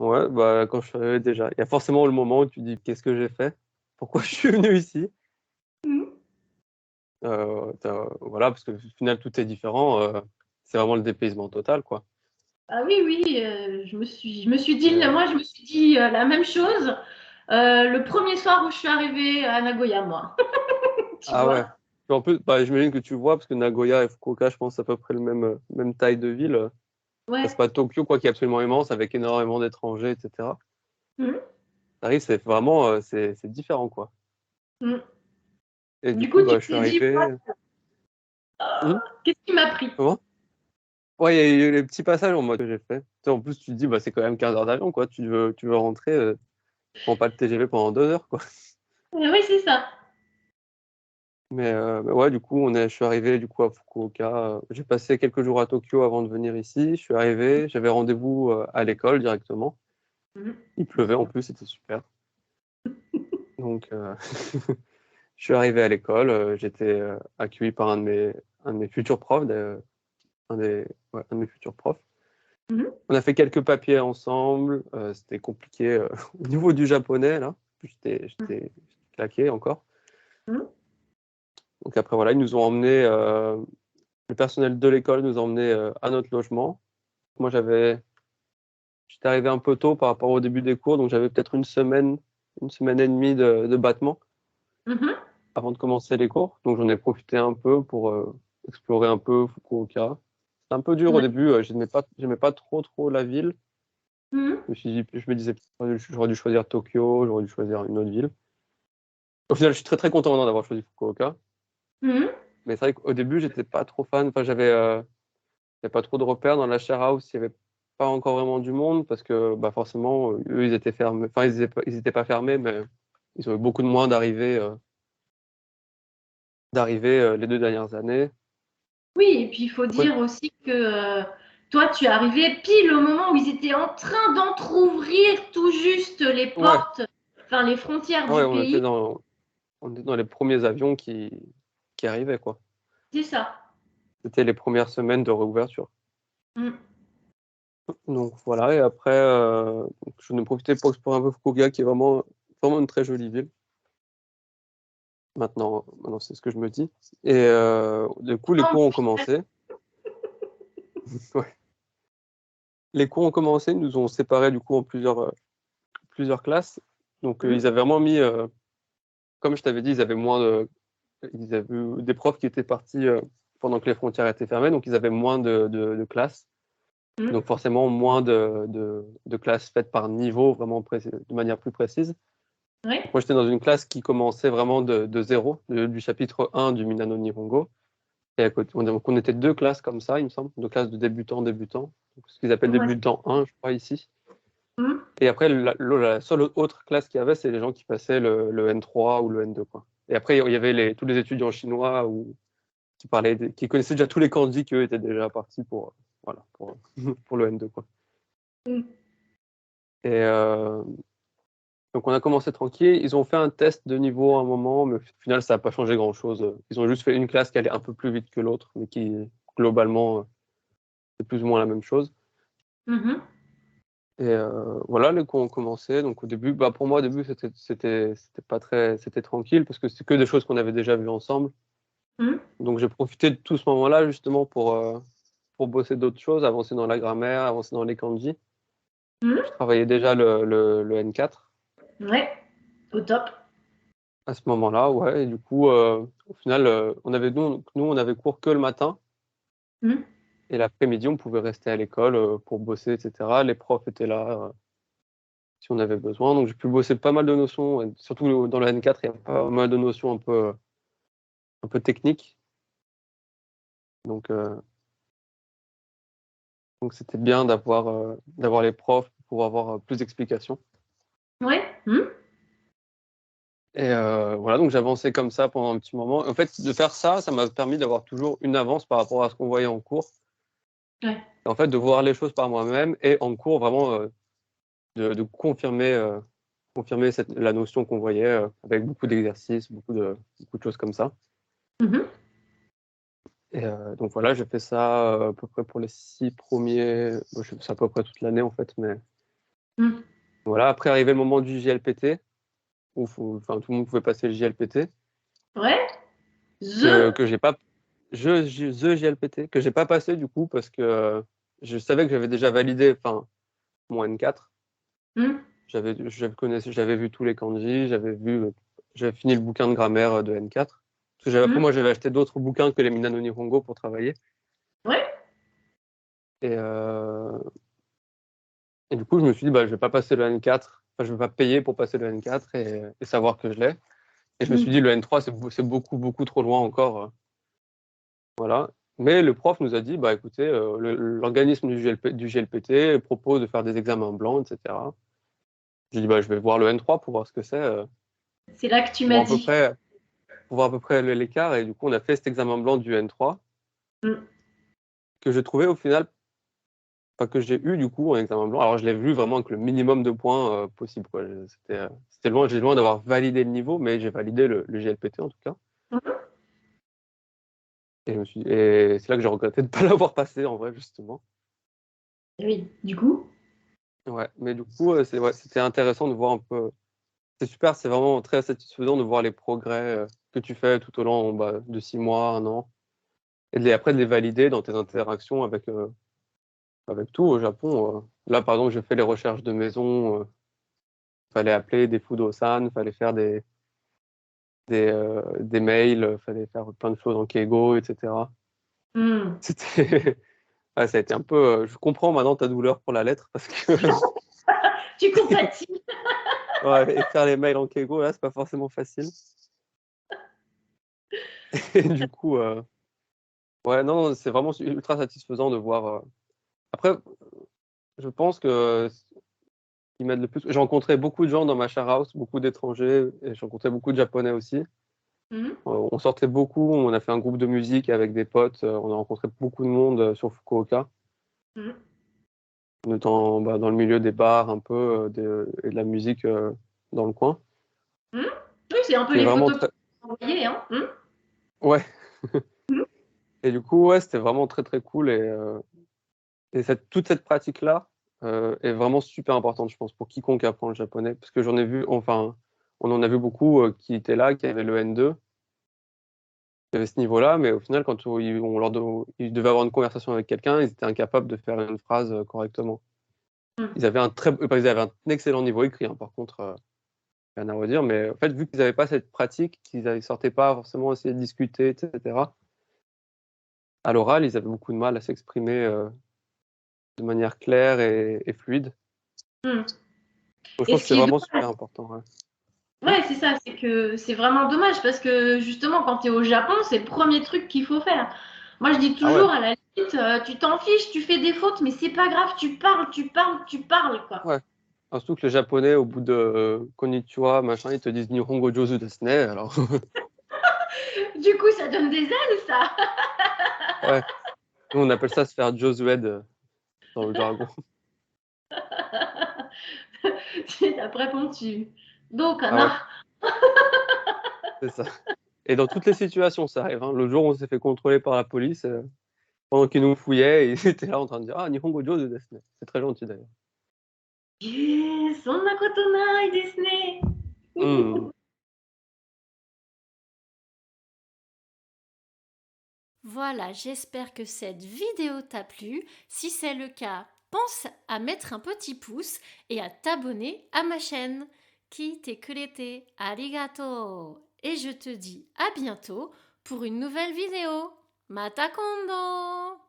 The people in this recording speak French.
Ouais, bah, quand je suis arrivé déjà, il y a forcément le moment où tu dis: «Qu'est-ce que j'ai fait? Pourquoi je suis venu ici?» Mhm. Voilà, parce qu'au final, tout est différent, c'est vraiment le dépaysement total, quoi. Ah oui, oui, je me suis dit, Et moi, je me suis dit la même chose le premier soir où je suis arrivée à Nagoya, moi. Tu ah ouais. vois? Puis en plus, bah, j'imagine que tu vois, parce que Nagoya et Fukuoka, je pense, c'est à peu près le même taille de ville. Ouais. C'est pas Tokyo, quoi, qui est absolument immense, avec énormément d'étrangers, et cetera. Mhm. Paris, c'est vraiment, c'est différent, quoi. Mhm. Et du Du coup, coup, tu bah, je suis t'es dit, arrivé. Hmm. qu'est-ce qui m'a pris? Comment? Ouais, il y a eu les petits passages en mode que j'ai fait. Tu sais, en plus, tu te dis, bah, c'est quand même 15 heures d'avion, quoi. Tu veux rentrer, prends pas le TGV pendant 2 heures, quoi. Oui, c'est ça. Mais ouais, du coup, je suis arrivé du coup à Fukuoka. J'ai passé quelques jours à Tokyo avant de venir ici. Je suis arrivé, j'avais rendez-vous à l'école directement. Mhm. Il pleuvait en plus, c'était super. Donc, je suis arrivé à l'école. J'étais accueilli par un de mes futurs profs, un de mes futurs profs. Mhm. On a fait quelques papiers ensemble. C'était compliqué au niveau du japonais, là. J'étais claqué encore. Mhm. Donc après, voilà, ils nous ont emmenés, le personnel de l'école nous a emmenés à notre logement. Moi, j'étais arrivé un peu tôt par rapport au début des cours, donc j'avais peut-être une semaine et demie de battement Mhm. avant de commencer les cours. Donc j'en ai profité un peu pour explorer un peu Fukuoka. C'était un peu dur au Ouais. début, j'aimais pas trop la ville. Mhm. Je me disais, j'aurais dû choisir Tokyo, j'aurais dû choisir une autre ville. Au final, je suis très très content maintenant d'avoir choisi Fukuoka. Mhm. Mais c'est vrai qu'au début, j'étais pas trop fan. Enfin, j'avais pas trop de repères dans la share house. Il y avait pas encore vraiment du monde parce que bah forcément, eux, ils étaient fermés. Enfin, ils étaient pas fermés, mais ils ont eu beaucoup de moins d'arrivées les 2 dernières années. Oui, et puis il faut Après, dire aussi que toi, tu es arrivé pile au moment où ils étaient en train d'entrouvrir tout juste les ouais, portes, enfin les frontières ouais, du pays. on était dans les premiers avions qui arrivaient, quoi. C'est ça. C'était les premières semaines de réouverture. Mm. Donc voilà, et après, donc, je n'ai profité pour explorer un peu Fukuoka, qui est vraiment une très jolie ville. Maintenant c'est ce que je me dis. Et du coup, les Oh, cours ont commencé. Ouais. Les cours ont commencé, ils nous ont séparés du coup en plusieurs classes. Donc mm. ils avaient vraiment mis, comme je t'avais dit, ils avaient eu des profs qui étaient partis pendant que les frontières étaient fermées, donc ils avaient moins de classes. Mm. Donc forcément moins de classes faites par niveau, vraiment de manière plus précise. Ouais. Moi, j'étais dans une classe qui commençait vraiment de zéro, du chapitre 1 du Minano Nihongo. Et à côté, on était deux classes comme ça, il me semble, deux classes de débutants. Donc, ce qu'ils appellent Ouais. débutant 1, je crois, ici. Mm. Et après, la seule autre classe qu'il y avait, c'est les gens qui passaient le N3 ou le N2, quoi. Et après, il y avait tous les étudiants chinois qui connaissaient déjà tous les kanji qui, eux, étaient déjà partis voilà, pour le N2, quoi. Mm. Et donc, on a commencé tranquille. Ils ont fait un test de niveau à un moment, mais au final, ça n'a pas changé grand-chose. Ils ont juste fait une classe qui allait un peu plus vite que l'autre, mais qui, globalement, c'est plus ou moins la même chose. Mhm. Et voilà, les cours ont commencé. Donc au début, bah, pour moi, au début, c'était pas c'était tranquille parce que c'est que des choses qu'on avait déjà vues ensemble. Mm. Donc j'ai profité de tout ce moment-là justement pour bosser d'autres choses, avancer dans la grammaire, avancer dans les kanji. Mm. Je travaillais déjà le N4 Ouais. Au top. à ce moment-là, ouais. Et du coup, au final, on avait cours que le matin. Mm. Et l'après-midi, on pouvait rester à l'école pour bosser, etc. Les profs étaient là si on avait besoin. Donc j'ai pu bosser pas mal de notions, et surtout dans le N4, il y a pas mal de notions un peu techniques. Donc donc c'était bien d'avoir les profs pour avoir plus d'explications. Ouais. Mm. Et voilà, donc j'avançais comme ça pendant un petit moment. En fait, de faire ça, ça m'a permis d'avoir toujours une avance par rapport à ce qu'on voyait en cours. Ouais. Et en fait, de voir les choses par moi-même et en cours, vraiment de confirmer la notion qu'on voyait avec beaucoup d'exercices, beaucoup de choses comme ça. Mhm. Et donc voilà, j'ai fait ça à peu près pour les 6 premiers. Bon, j'ai fait ça à peu près toute l'année en fait, mais Hmm. Voilà, après arrivé le moment du JLPT, où enfin, tout le monde pouvait passer le JLPT, Ouais. que j'ai pas, the JLPT, que j'ai pas passé du coup, parce que je savais que j'avais déjà validé, enfin, mon N4. Hmm. J'avais vu tous les kanji, j'avais fini le bouquin de grammaire de N4. Parce que après, Hmm. moi, j'avais acheté d'autres bouquins que les Minano Nihongo pour travailler. Ouais. Et, et du coup, je me suis dit, bah, je vais pas passer le N4. Enfin, je vais pas payer pour passer le N4 et savoir que je l'ai. Et je me suis Hmm. dit, le N3, c'est beaucoup, beaucoup trop loin encore. Voilà. Mais le prof nous a dit, bah, écoutez, l'organisme du GLPT propose de faire des examens blancs, etc. J'ai dit, bah, je vais voir le N3 pour voir ce que c'est, C'est là que tu pour m'as voir à peu dit. près, pour voir à peu près l'écart. Et du coup, on a fait cet examen blanc du N3 Hmm. que j'ai trouvé au final, enfin, que j'ai eu du coup en examen blanc. Alors, je l'ai vu vraiment avec le minimum de points possible, quoi. J'ai loin d'avoir validé le niveau, mais j'ai validé le GLPT en tout cas. Mhm. Et c'est là que j'ai regretté de ne pas l'avoir passé en vrai, justement. Oui. Du coup. Ouais, mais du coup, ouais, c'était intéressant de voir un peu. C'est super, c'est vraiment très satisfaisant de voir les progrès que tu fais tout au long bah, de 6 mois, un an, et après de les valider dans tes interactions avec tout au Japon. Là, par exemple, j'ai fait les recherches de maison, fallait appeler des Fudo-san, fallait faire des mails, fallait faire plein de choses en Keigo, etc. Hmm. C'était, ouais, ça a été un peu. Je comprends maintenant ta douleur pour la lettre parce que Tu compatis. ouais, et faire les mails en Keigo, là, c'est pas forcément facile. Et du coup, ouais, non, non, c'est vraiment ultra satisfaisant de voir. Après, je pense que ce qui m'aide le plus, j'ai rencontré beaucoup de gens dans ma share house, beaucoup d'étrangers, et j'ai rencontré beaucoup de Japonais aussi. Hmm. On sortait beaucoup, on a fait un groupe de musique avec des potes, on a rencontré beaucoup de monde sur Fukuoka, Hmm. notamment bah, dans le milieu des bars un peu et de la musique dans le coin. Hmm. Oui, c'est un peu Qui est les vraiment photos que très. tu m'as envoyées, hein. Hmm. Ouais. Hmm. Et du coup, ouais, c'était vraiment très très cool. Et toute cette pratique-là est vraiment super importante, je pense, pour quiconque apprend le japonais. Parce que j'en ai vu, enfin, on en a vu beaucoup qui étaient là, qui avaient le N2, qui avaient ce niveau-là, mais au final, quand ils devaient avoir une conversation avec quelqu'un, ils étaient incapables de faire une phrase correctement. Hmm. Ils avaient un excellent niveau écrit, hein, par contre, rien à redire, mais en fait, vu qu'ils n'avaient pas cette pratique, qu'ils ne sortaient pas forcément essayer de discuter, etc., à l'oral, ils avaient beaucoup de mal à s'exprimer de manière claire et fluide. Hmm. Donc, je Et pense ce que c'est qui est vraiment dommage, super important. Ouais. Hmm. ouais, c'est ça, c'est que c'est vraiment dommage parce que justement, quand tu es au Japon, c'est le premier truc qu'il faut faire. Moi, je dis Ah ouais, toujours à la limite, tu t'en fiches, tu fais des fautes, mais c'est pas grave, tu parles, tu parles, tu parles, quoi. ouais. Alors, surtout que les Japonais, au bout de konnichiwa, machin, ils te disent Nihongo Jozu desu ne. Alors, Du coup, ça donne des ailes, ça. ouais. Nous, on appelle ça se faire Josued dans le jargon. Après, bon, tu. Donc, Ah ouais, Anna. c'est ça. Et dans toutes les situations, ça arrive. Hein. Le jour où on s'est fait contrôler par la police, pendant qu'ils nous fouillaient, ils étaient là en train de dire Ah, Nihongo Jozu desu ne. C'est très gentil d'ailleurs. Sonna koto nai desu ne. Hmm. Voilà, j'espère que cette vidéo t'a plu. Si c'est le cas, pense à mettre un petit pouce et à t'abonner à ma chaîne. Kite kurete arigato. Et je te dis à bientôt pour une nouvelle vidéo. Mata kondo!